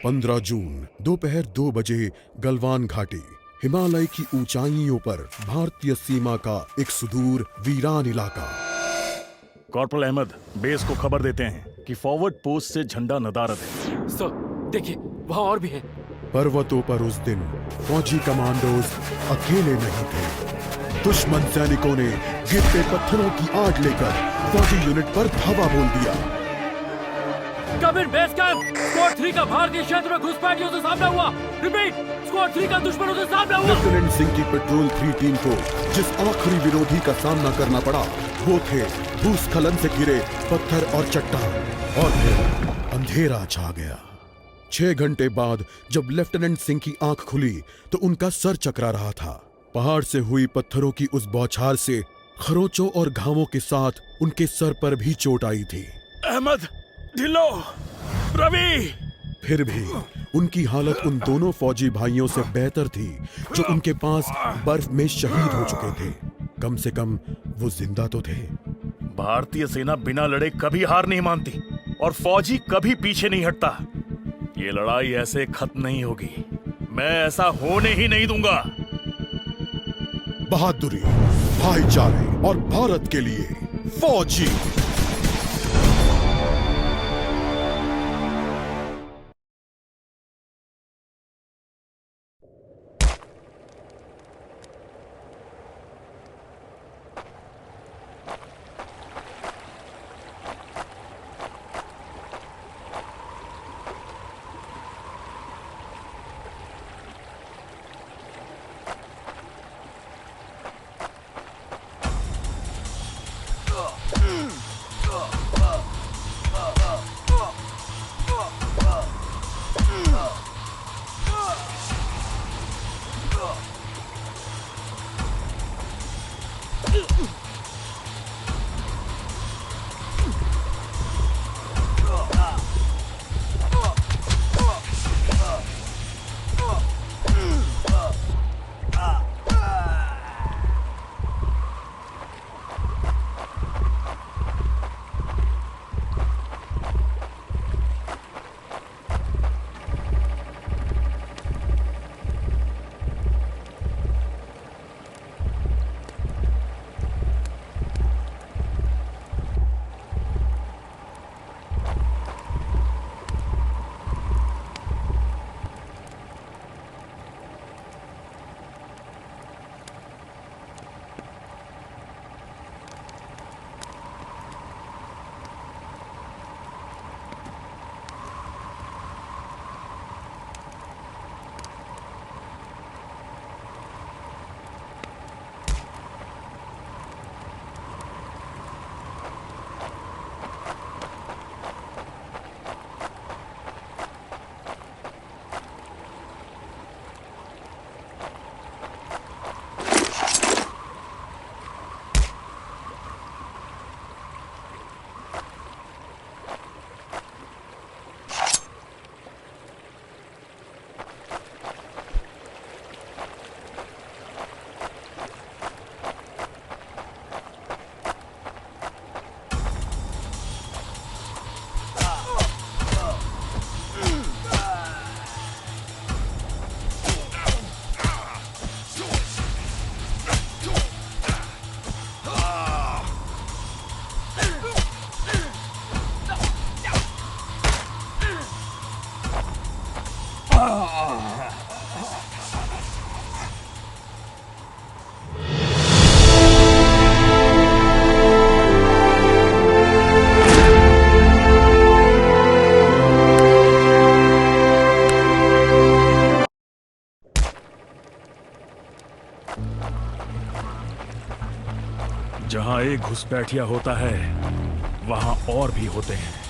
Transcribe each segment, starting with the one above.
15 जून दोपहर 2 बजे गलवान घाटी, हिमालय की ऊंचाइयों पर भारतीय सीमा का एक सुदूर वीरान इलाका। कॉर्पोरल अहमद, बेस को खबर देते हैं कि फॉरवर्ड पोस्ट से झंडा नदारद है। सर देखिए, वहाँ और भी हैं। पर्वतों पर उस दिन फौजी कमांडोज अकेले नहीं थे। दुश्मन सैनिकों ने गिरते पत्थरों की आड़ लेकर फौजी यूनिट पर धावा बोल दिया। कमिंग बेस कैंप, स्क्वाड 3 का भारतीय क्षेत्र में घुसपैठियों से सामना हुआ। रिपीट, स्क्वाड 3 का दुश्मनों से सामना हुआ। लेफ्टिनेंट सिंह की पेट्रोल 3 टीम को जिस आखिरी विरोधी का सामना करना पड़ा वो थे भूस्खलन से घिरे पत्थर और चट्टान। और फिर अंधेरा छा गया। 6 घंटे बाद जब लेफ्टिनेंट सिंह की आंख खुली तो उनका सर चकरा रहा था। पहाड़ से हुई पत्थरों की उस बौछार से खरोंचों और घावों के साथ उनके सर पर भी चोट आई थी। अहमद, ढिल्लो, रवि। फिर भी उनकी हालत उन दोनों फौजी भाइयों से बेहतर थी जो उनके पास बर्फ में शहीद हो चुके थे। कम से कम वो जिंदा तो थे। भारतीय सेना बिना लड़े कभी हार नहीं मानती और फौजी कभी पीछे नहीं हटता। ये लड़ाई ऐसे खत्म नहीं होगी। मैं ऐसा होने ही नहीं दूंगा। बहादुरी, भाईचारे और भारत के लिए फौजी। जहां एक घुसपैठिया होता है वहां और भी होते हैं।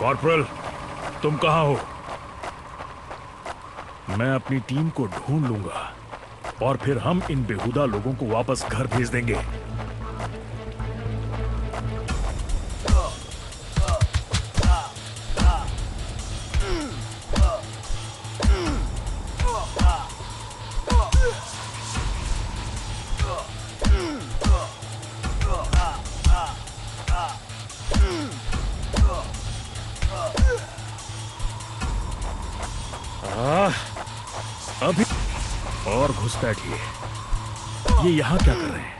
कॉर्पोरल, तुम कहां हो? मैं अपनी टीम को ढूंढ लूंगा और फिर हम इन बेहुदा लोगों को वापस घर भेज देंगे। अभी और घुसपैठिए। ये यहां क्या कर रहे हैं?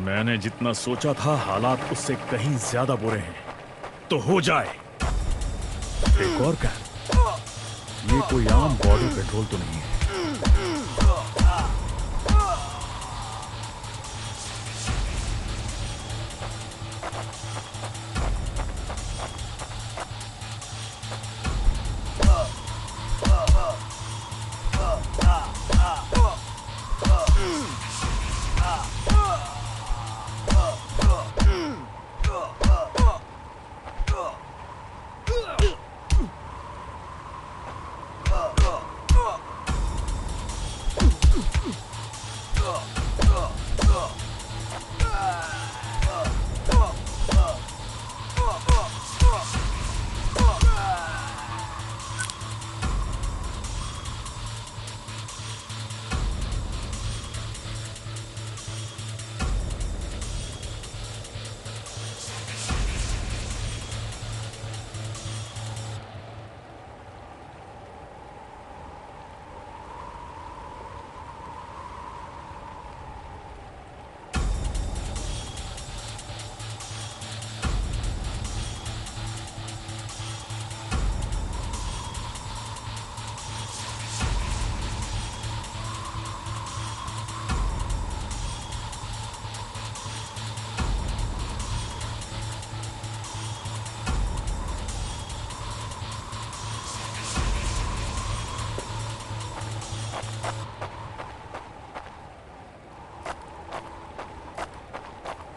मैंने जितना सोचा था हालात उससे कहीं ज्यादा बुरे हैं। तो हो जाए। एक और क्या? ये कोई आम बॉर्डर पेट्रोल तो नहीं है।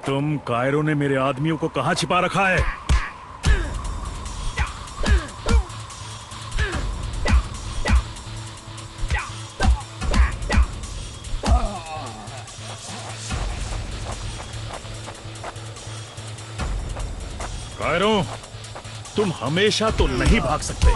तुम कायरो ने मेरे आदमियों को कहां छिपा रखा है? कायरो, तुम हमेशा तो नहीं भाग सकते।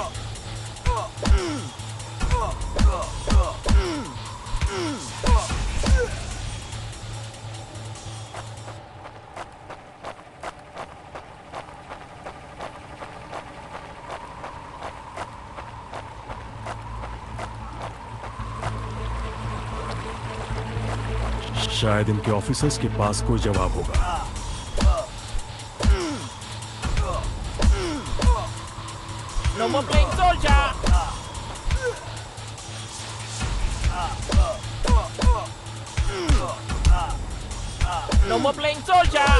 शायद इनके ऑफिसर्स के पास कोई जवाब होगा। No more playing soldier! No more playing soldier!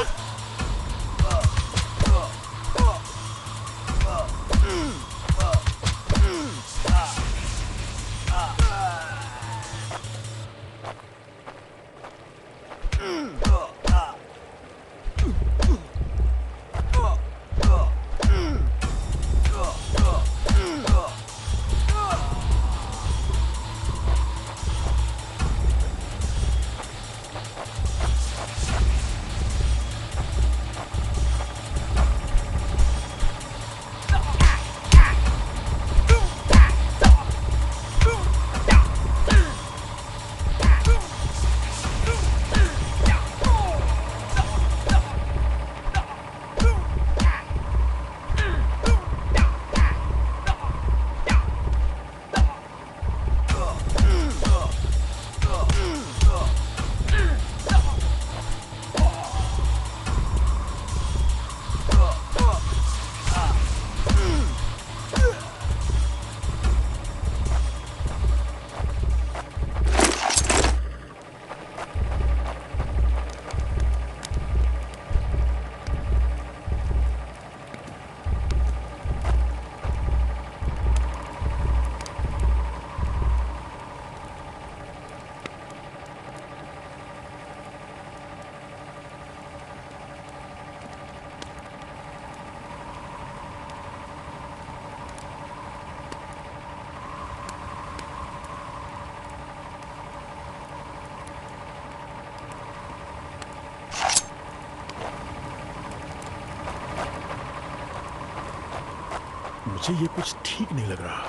मुझे ये कुछ ठीक नहीं लग रहा।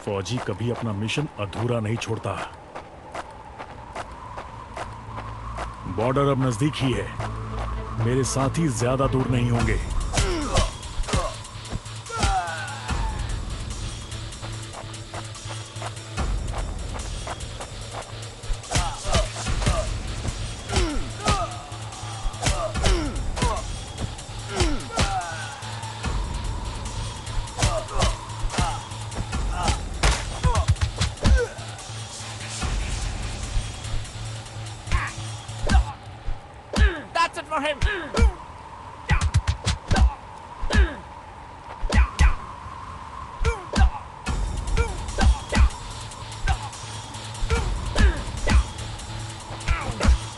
फौजी कभी अपना मिशन अधूरा नहीं छोड़ता। बॉर्डर अब नजदीक ही है, मेरे साथी ज्यादा दूर नहीं होंगे। That's it for him.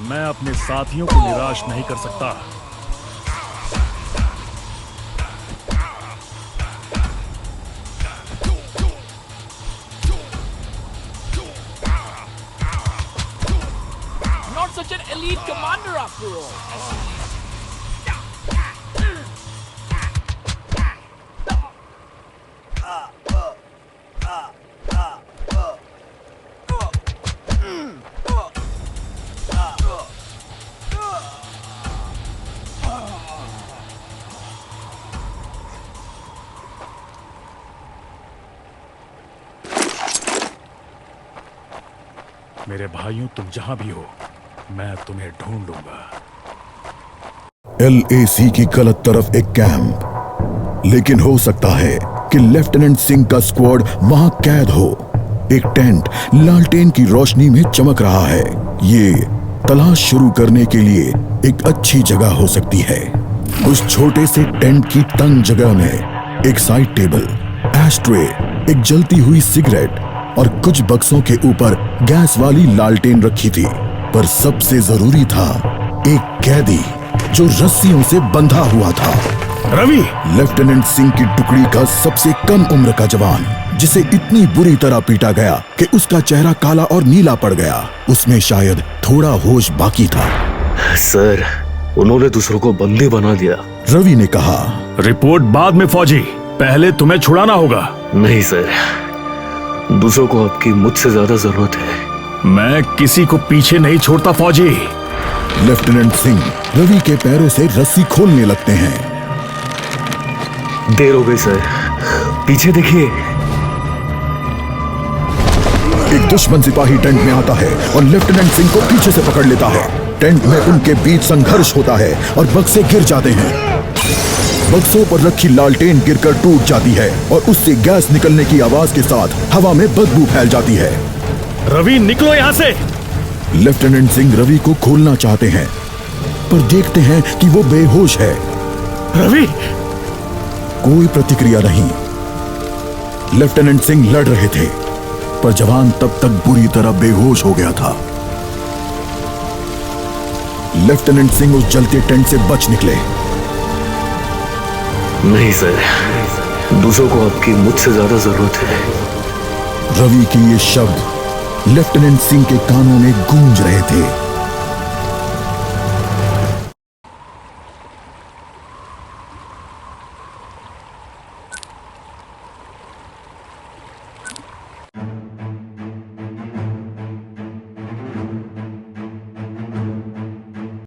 मैं अपने साथियों को निराश नहीं कर सकता। Not such an elite commander after all. मेरे भाइयों, तुम जहां भी हो, मैं तुम्हें ढूंढ लूंगा। LAC की गलत तरफ एक कैंप, लेकिन हो सकता है कि लेफ्टिनेंट सिंह का स्क्वाड वहां कैद हो। एक टेंट लालटेन की रोशनी में चमक रहा है। ये तलाश शुरू करने के लिए एक अच्छी जगह हो सकती है। उस छोटे से टेंट की तंग जगह में एक साइड टेबल, एस्ट्रे, एक जलती हुई सिगरेट और कुछ बक्सों के ऊपर गैस वाली लालटेन रखी थी। पर सबसे जरूरी था एक कैदी जो रस्सियों से बंधा हुआ था। रवि! लेफ्टिनेंट सिंह की टुकड़ी का सबसे कम उम्र का जवान, जिसे इतनी बुरी तरह पीटा गया कि उसका चेहरा काला और नीला पड़ गया। उसमें शायद थोड़ा होश बाकी था। सर, उन्होंने दूसरों को बंदी बना दिया। रवि ने कहा। रिपोर्ट बाद में फौजी, पहले तुम्हें छुड़ाना होगा। नहीं सर, दूसरों को आपकी मुझसे ज्यादा जरूरत है। मैं किसी को पीछे नहीं छोड़ता फौजी। लेफ्टिनेंट सिंह रवि के पैरों से रस्सी खोलने लगते हैं। देर हो गई सर, पीछे देखिए। एक दुश्मन सिपाही टेंट में आता है और लेफ्टिनेंट सिंह को पीछे से पकड़ लेता है। टेंट में उनके बीच संघर्ष होता है और बक्से गिर जाते हैं। बक्सों पर रखी लालटेन गिरकर टूट जाती है और उससे गैस निकलने की आवाज के साथ हवा में बदबू फैल जाती है। रवि, निकलो यहाँ से। लेफ्टिनेंट सिंह रवि को खोलना चाहते हैं, पर देखते हैं कि वो बेहोश है। रवि! कोई प्रतिक्रिया नहीं। लेफ्टिनेंट सिंह लड़ रहे थे, पर जवान तब तक बुरी तरह बेहोश हो गया था। लेफ्टिनेंट सिंह उस जलते टेंट से बच निकले। नहीं सर, दूसरों को आपकी मुझसे ज्यादा जरूरत है। रवि के ये शब्द लेफ्टिनेंट सिंह के कानों में गूंज रहे थे।